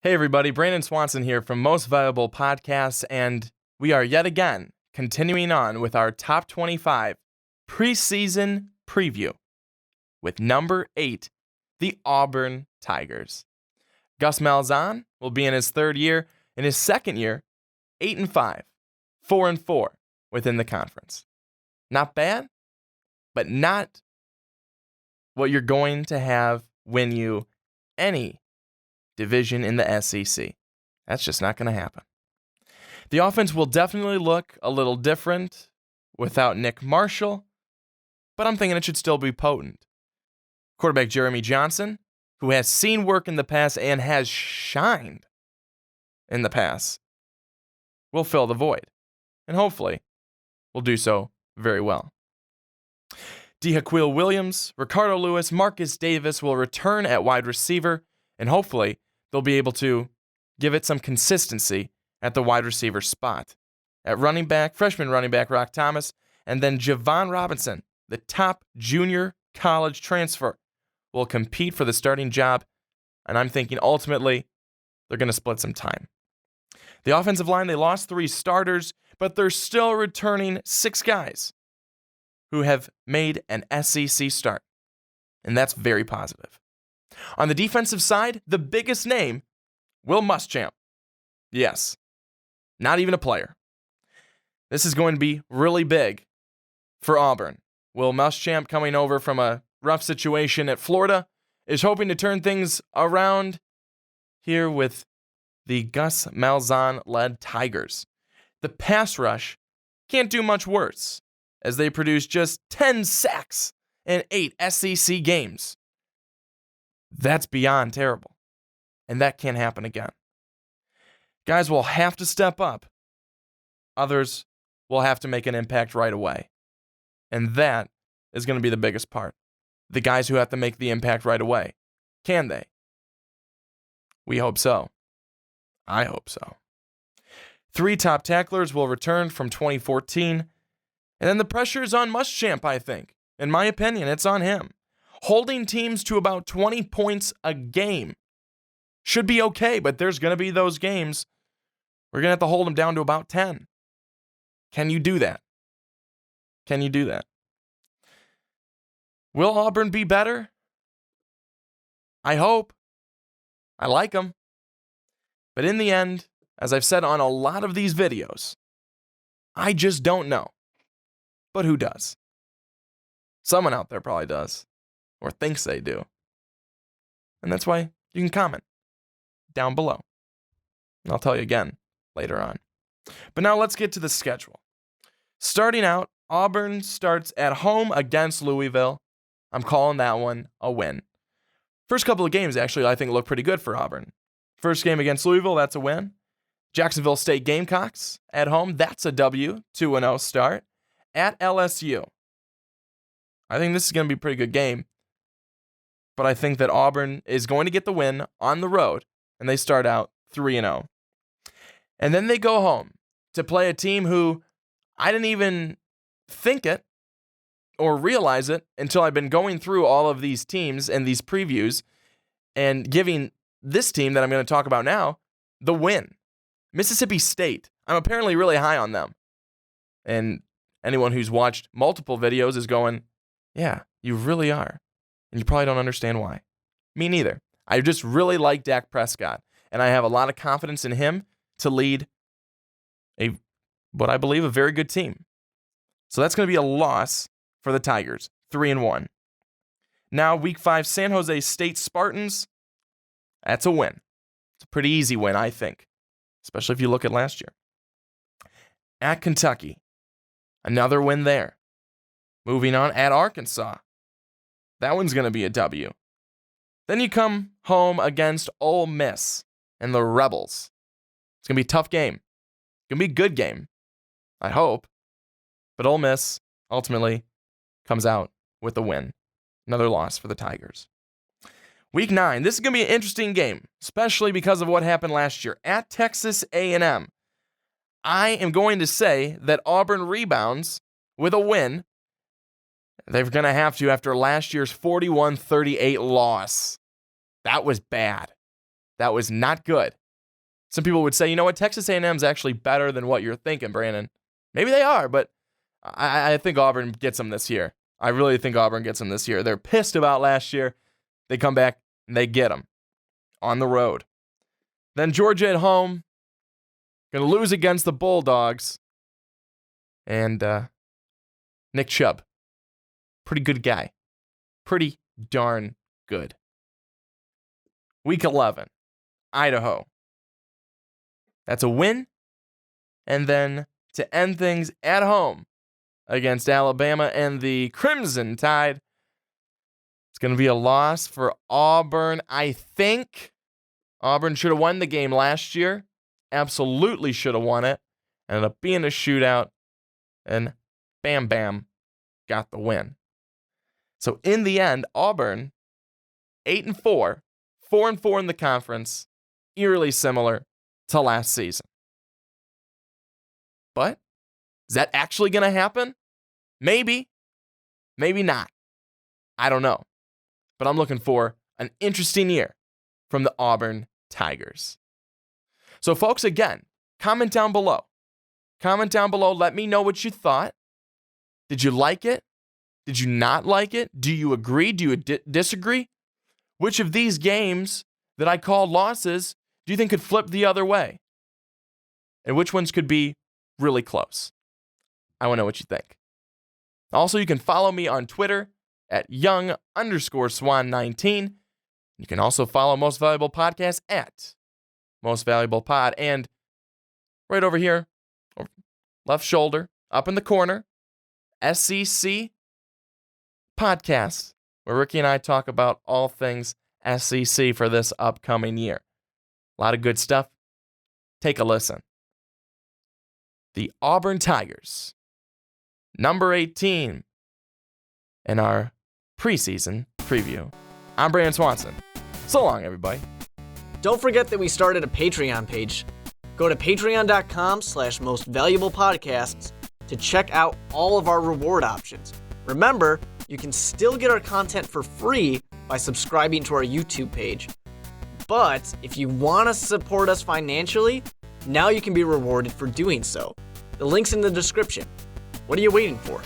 Hey everybody, Brandon Swanson here from Most Valuable Podcasts, and we are yet again continuing on with our top 25 preseason preview with number 8, the Auburn Tigers. Gus Malzahn will be in his third year. In his second year, 8-5, 4-4 within the conference. Not bad, but not what you're going to have win you any division in the SEC. That's just not going to happen. The offense will definitely look a little different without Nick Marshall, but I'm thinking it should still be potent. Quarterback Jeremy Johnson, who has seen work in the past and has shined in the past, will fill the void, and hopefully will do so very well. Haquil Williams, Ricardo Lewis, Marcus Davis will return at wide receiver, and hopefully they'll be able to give it some consistency at the wide receiver spot. At running back, freshman running back Rock Thomas, and then Javon Robinson, the top junior college transfer, will compete for the starting job, and I'm thinking ultimately they're going to split some time. The offensive line, they lost 3 starters, but they're still returning 6 guys who have made an SEC start, and that's very positive. On the defensive side, the biggest name, Will Muschamp. Yes, not even a player. This is going to be really big for Auburn. Will Muschamp, coming over from a rough situation at Florida, is hoping to turn things around here with the Gus Malzahn-led Tigers. The pass rush can't do much worse, as they produce just 10 sacks in 8 SEC games. That's beyond terrible, and that can't happen again. Guys will have to step up. Others will have to make an impact right away, and that is going to be the biggest part. The guys who have to make the impact right away. Can they? We hope so. I hope so. 3 top tacklers will return from 2014, and then the pressure is on Muschamp, I think. In my opinion, it's on him. Holding teams to about 20 points a game should be okay, but there's going to be those games we're going to have to hold them down to about 10. Can you do that? Can you do that? Will Auburn be better? I hope. I like them. But in the end, as I've said on a lot of these videos, I just don't know. But who does? Someone out there probably does, or thinks they do. And that's why you can comment down below. And I'll tell you again later on. But now let's get to the schedule. Starting out, Auburn starts at home against Louisville. I'm calling that one a win. First couple of games, actually, I think look pretty good for Auburn. First game against Louisville, that's a win. Jacksonville State Gamecocks at home, that's a W, 2-0 start. At LSU. I think this is going to be a pretty good game. But I think that Auburn is going to get the win on the road, and they start out 3-0. And then they go home to play a team who I didn't even think it or realize it until I've been going through all of these teams and these previews and giving this team that I'm going to talk about now the win. Mississippi State. I'm apparently really high on them. And anyone who's watched multiple videos is going, yeah, you really are. And you probably don't understand why. Me neither. I just really like Dak Prescott. And I have a lot of confidence in him to lead what I believe a very good team. So that's going to be a loss for the Tigers, 3-1. Now, Week 5, San Jose State Spartans. That's a win. It's a pretty easy win, I think, especially if you look at last year. At Kentucky, another win there. Moving on, at Arkansas. That one's going to be a W. Then you come home against Ole Miss and the Rebels. It's going to be a tough game. It's going to be a good game, I hope. But Ole Miss ultimately comes out with a win. Another loss for the Tigers. Week 9, this is going to be an interesting game, especially because of what happened last year. At Texas A&M, I am going to say that Auburn rebounds with a win. They're going to have to after last year's 41-38 loss. That was bad. That was not good. Some people would say, you know what, Texas A&M is actually better than what you're thinking, Brandon. Maybe they are, but I think Auburn gets them this year. I really think Auburn gets them this year. They're pissed about last year. They come back and they get them on the road. Then Georgia at home, going to lose against the Bulldogs. And Nick Chubb, pretty good guy. Pretty darn good. Week 11, Idaho. That's a win. And then to end things at home against Alabama and the Crimson Tide, it's going to be a loss for Auburn. I think Auburn should have won the game last year. Absolutely should have won it. Ended up being a shootout. And Bam Bam got the win. So in the end, Auburn, 8-4, 4-4 in the conference, eerily similar to last season. But is that actually going to happen? Maybe. Maybe not. I don't know. But I'm looking for an interesting year from the Auburn Tigers. So folks, again, comment down below. Comment down below. Let me know what you thought. Did you like it? Did you not like it? Do you agree? Do you disagree? Which of these games that I called losses do you think could flip the other way? And which ones could be really close? I want to know what you think. Also, you can follow me on Twitter at young_swan19. You can also follow Most Valuable Podcast at Most Valuable Pod. And right over here, left shoulder, up in the corner, SEC Podcast, where Ricky and I talk about all things SEC for this upcoming year. A lot of good stuff. Take a listen. The Auburn Tigers, number 18 in our preseason preview. I'm Brandon Swanson. So long, everybody. Don't forget that we started a Patreon page. Go to patreon.com/mostvaluablepodcasts to check out all of our reward options. Remember, you can still get our content for free by subscribing to our YouTube page. But if you want to support us financially, now you can be rewarded for doing so. The link's in the description. What are you waiting for?